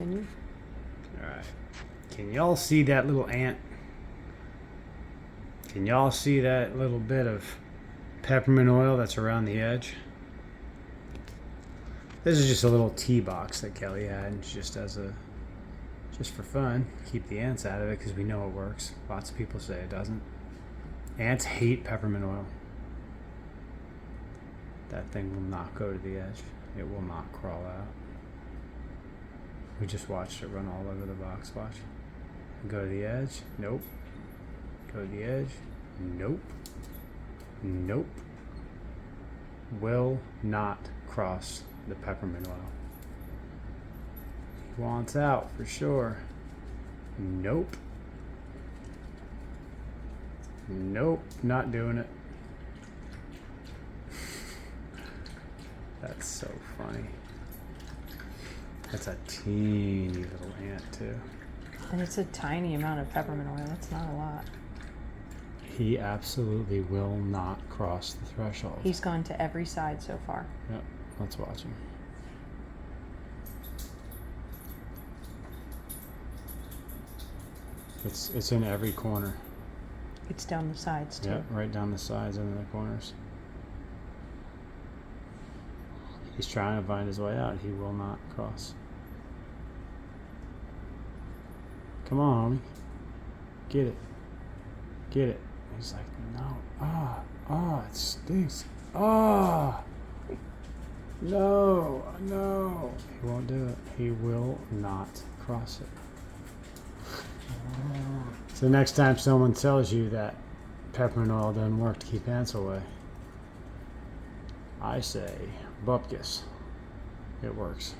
Alright. Can y'all see that little ant? Can y'all see that little bit of peppermint oil that's around the edge? This is just a little tea box that Kelly had, just for fun. Keep the ants out of it because we know it works. Lots of people say it doesn't. Ants hate peppermint oil. That thing will not go to the edge. It will not crawl out. We just watched it run all over the box. Watch. Go to the edge. Nope. Go to the edge. Nope. Nope. Will not cross the peppermint oil. He wants out for sure. Nope. Nope. Not doing it. That's so funny. That's a teeny little ant too. And it's a tiny amount of peppermint oil. It's not a lot. He absolutely will not cross the threshold. He's gone to every side so far. Yep. Let's watch him. It's in every corner. It's down the sides too. Yep, right down the sides and the corners. He's trying to find his way out. He will not cross. Come on, homie. Get it. Get it. He's like, no. It stinks. No. He won't do it. He will not cross it. So next time someone tells you that peppermint oil doesn't work to keep ants away, I say, bupkis. It works.